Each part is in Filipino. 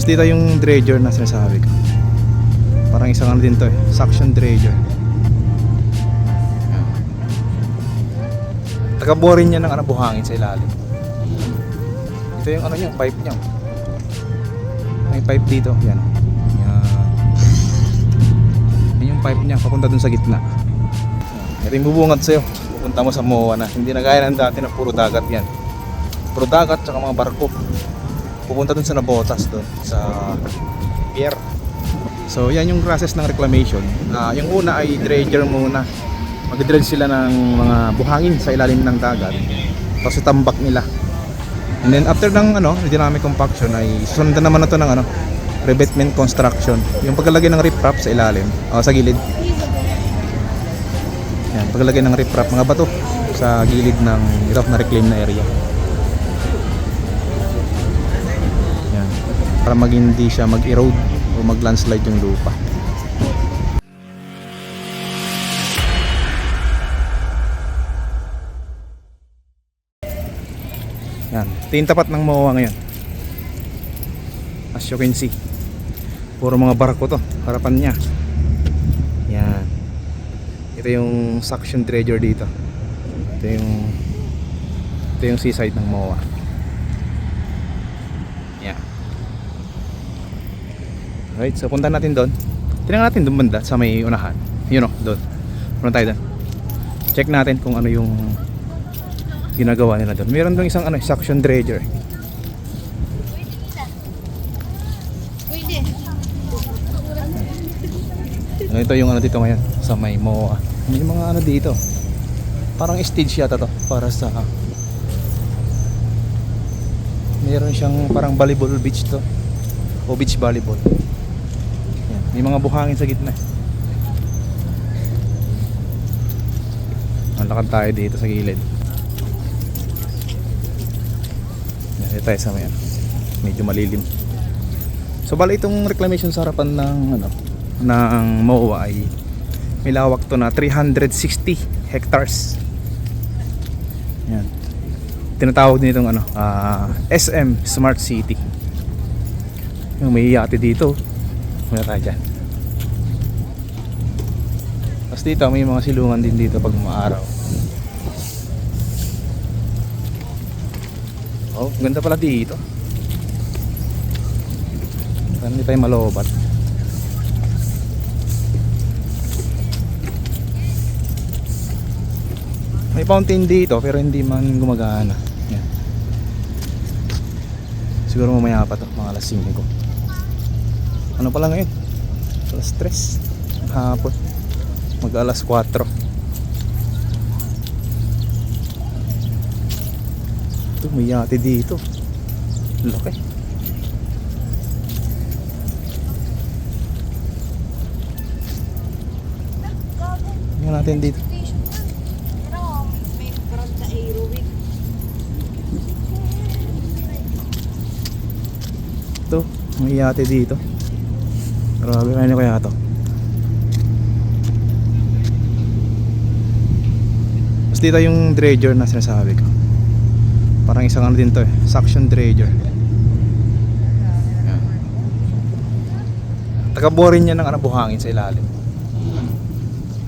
dito yung dredger na sinasabi ko. Parang isang ano din to eh, suction dredger. Taga-boring niya ng ano, buhangin sa ilalim. Ito yung ano niya, pipe niya. May pipe dito, yan. Yan. Yan yung pipe niya, papunta dun sa gitna. Ito yung bubungad sa'yo. Pupunta mo sa MOA na. Hindi na gaya ng dati na puro dagat yan. Puro dagat, tsaka mga barko. Pupunta dun sa Nabotas, dun sa pier. So yan yung process ng reclamation. Yung una ay dredger muna. Mag-dredge sila ng mga buhangin sa ilalim ng dagat. Tapos itambak nila. And then after ng dynamic compaction ay sundan naman na to ng revetment construction. Yung paglalagay ng riprap sa ilalim, sa gilid. Yan, paglalagay ng riprap, mga bato sa gilid ng ito na reclaim na area. Yan, para hindi siya mag-erode o mag-landslide yung lupa. Yan, ito yung tapat ng MOA ngayon. As you can see, puro mga barko to, harapan niya. Yan. Ito yung suction dredger dito. Ito yung seaside ng MOA. Yan. Right, so punta natin doon. Tingnan natin doon banda sa may unahan. Yun doon. Punta tayo doon. Check natin kung ano yung ginagawa nila doon. Meron doon isang suction dredger. Ito yung dito ngayon sa may MOA. May mga dito. Parang stage yata to para sa meron siyang parang volleyball beach to o beach volleyball. Yan. May mga buhangin sa gitna. Lakad tayo dito sa gilid. Dito tayo sa may medyo malilim. So bali itong reclamation sa harapan ng MOA ay may lawak to na 360 hectares. Yan. Tinatawag din itong SM Smart City. Yung may yate dito. Muna tayo dyan. Tapos dito may mga silungan din dito pag umaaraw. Oh, ganda pala dito. Parang hindi tayo malobat. May fountain dito pero hindi man gumagana. Yan. Siguro mamaya pa to, mga alas 5 ko. Ano pala ngayon? Alas 3 hapon. Mag alas 4. Ito, may yate dito. Laki. Tingnan natin dito. Ito, may yate dito. Grabe, ano kaya ito? Tapos dito yung dredger na sinasabi ko. Parang isang din to eh, suction dredger. Yan. Taga-boring niya ng buhangin sa ilalim.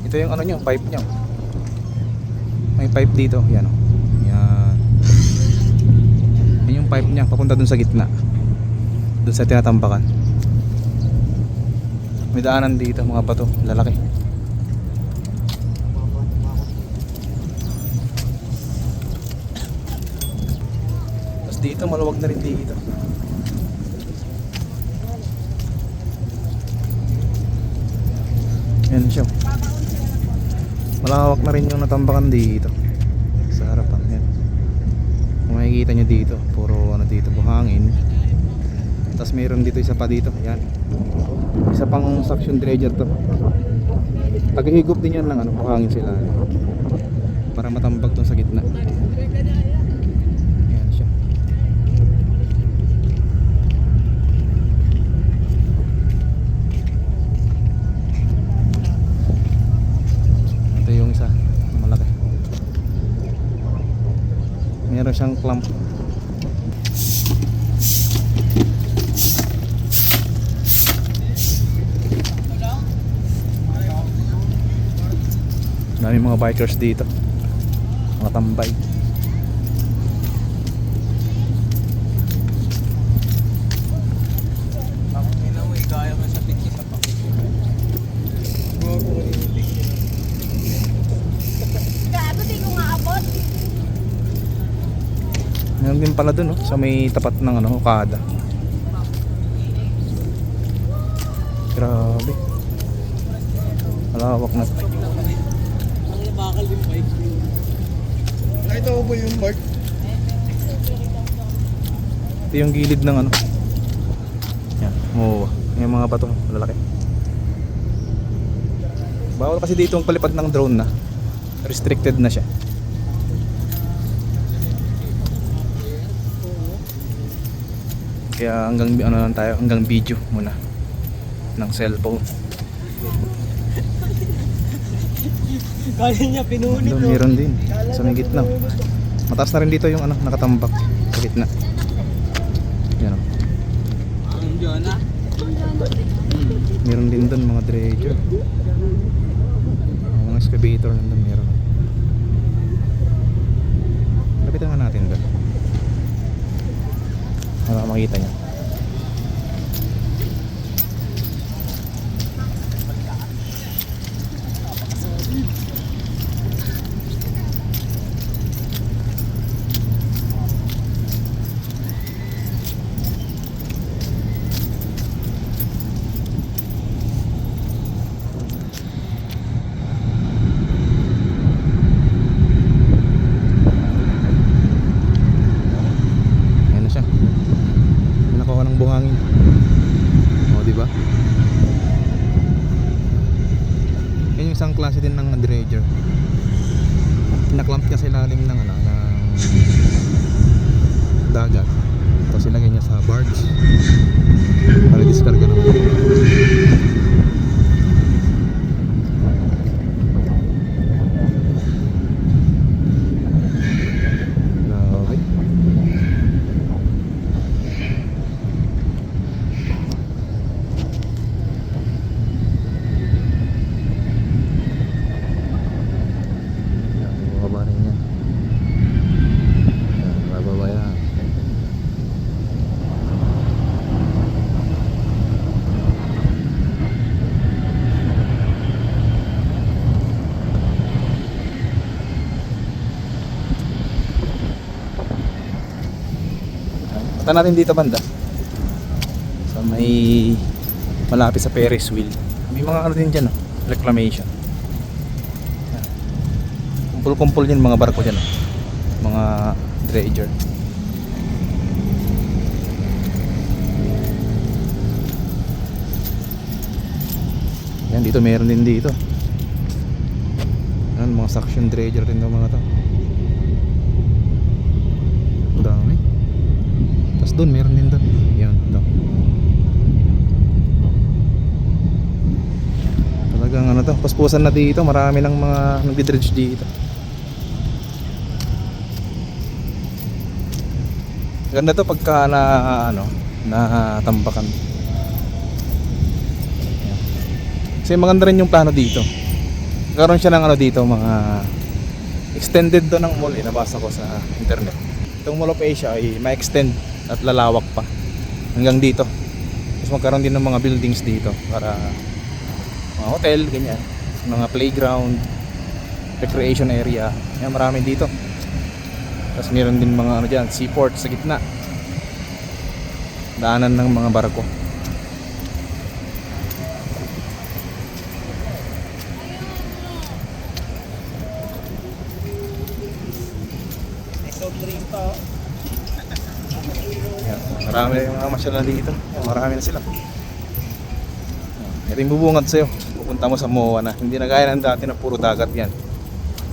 Ito yung niya, pipe niya. May pipe dito, yan o. Yan. Yan yung pipe niya, papunta dun sa gitna. Doon sa tinatambakan. May daanan dito, mga bato, lalaki. Tapos dito maluwag na rin dito. Yan siya. Malawak na rin yung natambakan dito sa harapan. Yan. Kung makikita nyo dito, puro dito buhangin. Tapos mayroon dito isa pa dito. Yan. Isa pang suction dredger to. Tagahigop din yan ng buhangin sila. Para matambag to sa gitna. Yan siya. Ito yung isa. Malaki. Meron siyang clamp. Maraming mga bikers dito. Mga tambay. Kaya mo sa picture sa pakit. Gago, di ko nga abot. Meron din pala dun, sa may tapat ng Okada. Grabe. Malawak na. Ang bakal yung bike. Nakita mo ba yung mark? Ito yung gilid ng yan, yung mga bato, lalaki. Bawal kasi dito ang palipad ng drone na. Restricted na siya. Kaya hanggang lang tayo, hanggang video muna ng cellphone. Kaya niya pinunit. Doon meron din sa may gitna. Mataas na rin dito yung nakatambak sa gitna. Yan o. Ang diyan na. Meron din doon mga dredger. Mga excavator nandun meron. Lapitan nga natin doon para makita niya. Buhangin. O, di ba? Yan yung isang klase din ng dredger. Pinaklamp niya sa ilalim ng dagat. Tapos ilagay niya sa barge para diskarga naman. Punta natin dito banda sa may malapit sa Ferris wheel. May mga din dyan, reclamation. Kumpul-kumpul din mga barko dyan, mga dredger. Yan, dito meron din dito. Yan, mga suction dredger din daw mga to. Dami. Tapos doon meron din doon. Yan, doon. Talagang to, paspusan na dito. Marami ng mga nagdi-dredge dito. Ganda to pagka na tambakan. Yan. Kasi maganda rin yung plano dito. Karoon siya ng dito, mga extended doon ng mall, nabasa ko sa internet. Itong Mall of Asia ay ma-extend at lalawak pa hanggang dito. Tapos magkaroon din ng mga buildings dito para mga hotel, ganyan, mga playground, recreation area. Yan, marami dito. Tapos meron din mga dyan, seaport sa gitna. Daanan ng mga barko. Yan, marami yung mga masyalan dito. Yan, marami na sila. Ito yung bubungad sa'yo. Pupunta mo sa MOA na. Hindi na gaya ng dati na puro dagat yan.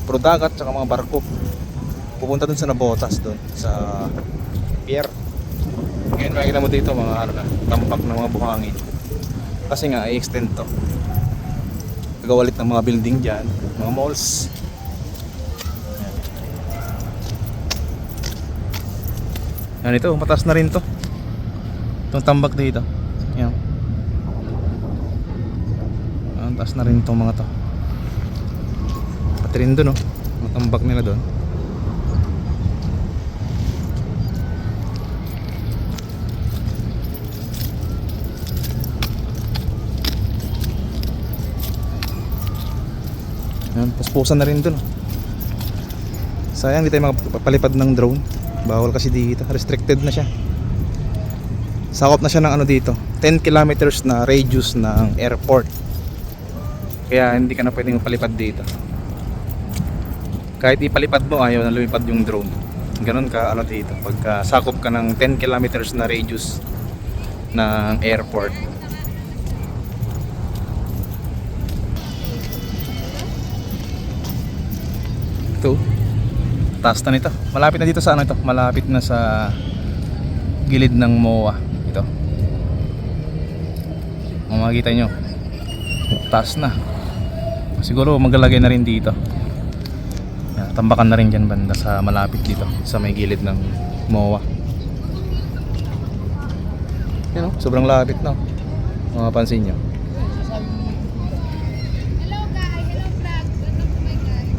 Puro dagat tsaka mga barko. Pupunta dun sa Nabotas dun sa pier. Ngayon makikita mo dito mga tampak ng mga buhangin. Kasi nga i-extend to. Gagawalit ng mga building dyan, mga malls. Yan ito, mataas na rin to. Itong tambak dito. Yan. Ang taas na rin itong mga to. Pati rin doon, oh. Matambak nila doon. Yan, puspusan na rin doon, oh. Sayang di tayo makapalipad ng drone. Bawal kasi dito, restricted na siya. Sakop na siya ng ano dito, 10 kilometers na radius ng airport. Kaya hindi ka na pwedeng palipad dito. Kahit ipalipad mo, ayaw na lumipad yung drone. Ganon ka ano dito, pagka sakop ka ng 10 kilometers na radius ng airport. Ito, taas na nito. Malapit na dito sa ano ito, malapit na sa gilid ng MOA. Ito, makikita nyo, taas na. Siguro maglalagay na rin dito. Yan, tambakan na rin dyan banda sa malapit dito sa may gilid ng MOA. Yan, sobrang lapit na. Mapapansin nyo. Hello guys, hello vlog. Welcome to my guys.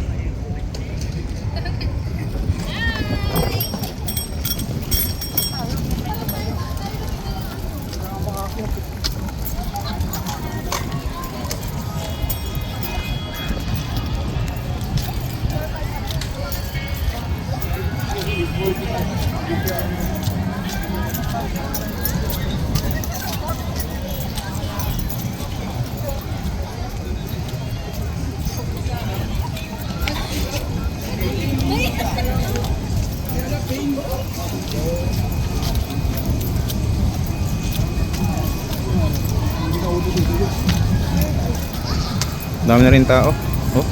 Dami na rin tao. Oh.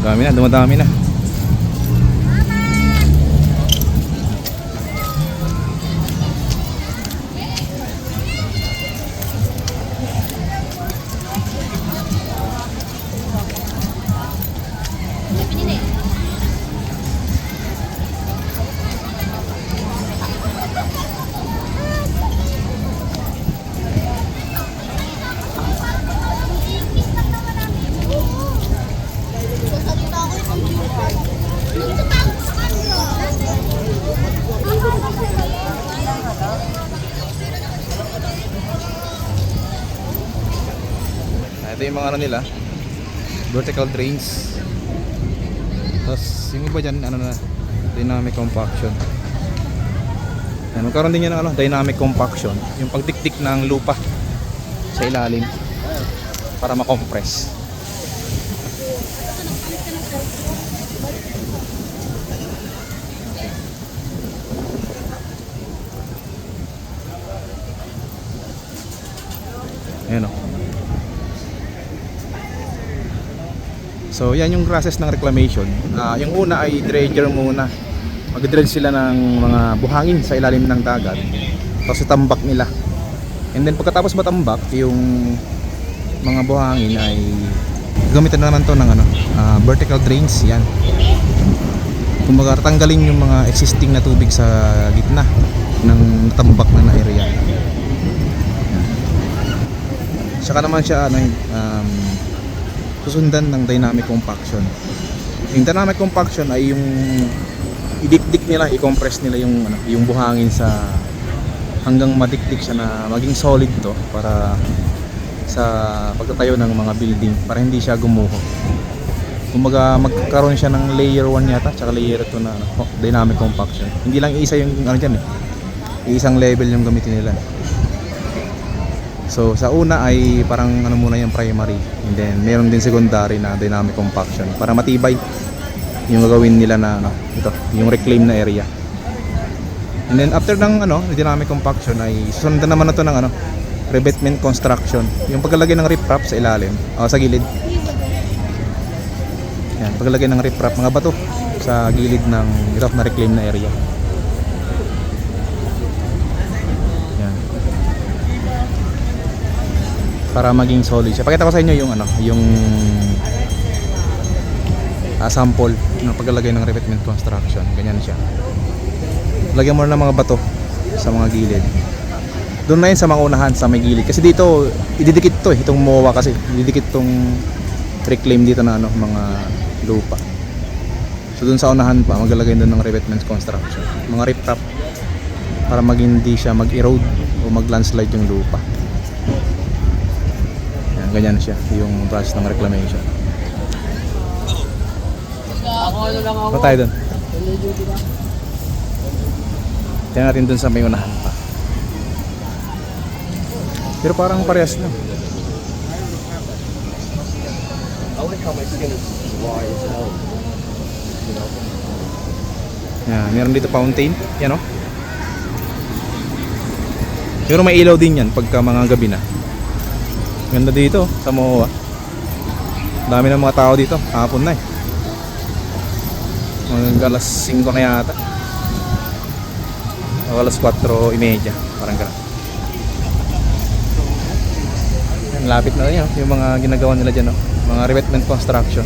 Dami na, dumadami na. Ito yung mga ano nila, vertical drains. Tapos yung iba dyan, ano na, dynamic compaction. Yan, magkaroon din yan ng ano, dynamic compaction, yung pagdikdik ng lupa sa ilalim para makompress. Ayan o. So yan yung process ng reclamation. Yung una ay dredger muna. Mag-dredge sila ng mga buhangin sa ilalim ng dagat. Tapos itambak nila. And then pagkatapos matambak, yung mga buhangin ay gamitin na naman to ng ano, vertical drains. Yan. Kumbaga tanggalin yung mga existing na tubig sa gitna ng tambak na area. Saka naman siya ano, susundan ng dynamic compaction. Yung dynamic compaction ay yung idikdik nila, i-compress nila yung ano, yung buhangin sa hanggang madikdik siya na maging solid to para sa pagtatayo ng mga building, para hindi siya gumuho. Kumbaga magkaroon siya ng layer 1 yata tsaka layer 2 na ano, dynamic compaction. Hindi lang isa yung ano diyan isang level yung gamitin nila. So sa una ay parang ano muna yung primary, and then meron din secondary na dynamic compaction para matibay yung gagawin nila na ano, ito, yung reclaim na area. And then after ng ano, dynamic compaction ay susundan naman na to ng ano, revetment construction, yung paglalagay ng riprap sa ilalim, sa gilid. Yan, paglalagay ng riprap, mga bato sa gilid ng ito na reclaim na area. Para maging solid siya. Pakita ko sa inyo yung ano, yung sample ng paglalagay ng revetment construction. Ganyan siya. Lagyan mo na ng mga bato sa mga gilid. Doon na yun sa mga unahan, sa may gilid. Kasi dito, ididikit to eh. Itong MOA kasi. Ididikit tong reclaim dito na ano, mga lupa. So doon sa unahan pa, maglalagay doon ng revetment construction. Mga riprap. Para hindi siya mag-erode o mag-landslide yung lupa. Yan, ganyan siya. Yung process ng reclamation. Ako ano lang ako. Pa tayo doon. Tingnan natin doon sa may unahan pa. Pero parang parehas lang. I like how my skin is dry as hell. You know? Yan, meron dito fountain. Yan o. Pero may ilaw din yan pagka mga gabi na. Ganda dito sa MOA. Dami ng mga tao dito. Hapon na eh. Mga alas 5 na yata. O alas 4:30. Parang gano'n. Yan, lapit na yun. Yung mga ginagawa nila dyan. Mga revetment construction.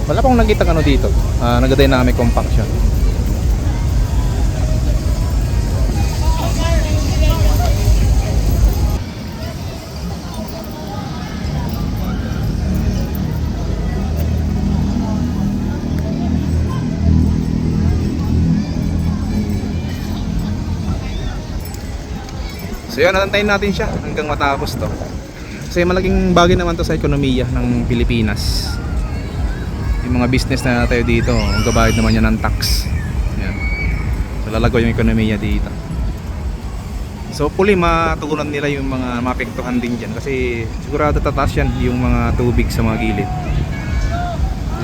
Wala pang nakita ano dito. Nag-dynamic compaction. So yun, natantayin natin siya hanggang matapos to. Kasi malaking bagay naman to sa ekonomiya ng Pilipinas. Yung mga business na tayo dito, ang gabayad naman yan ng tax. Yan. So lalago yung ekonomiya dito. So hopefully matugunan nila yung mga maapektuhan din dyan. Kasi sigurado tataas yan yung mga tubig sa mga gilid.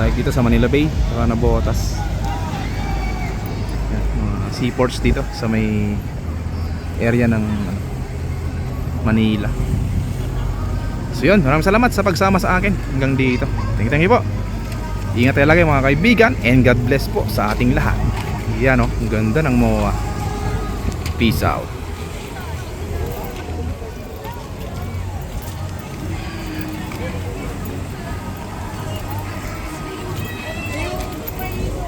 Like dito sa Manila Bay, saka Nabotas. Yan, mga seaports dito sa may area ng Manila. So yun, maraming salamat sa pagsama sa akin hanggang dito. Thank you po. Ingat tayo lagi mga kaibigan, and God bless po sa ating lahat. Yan o, ang ganda ng MOA. Peace out.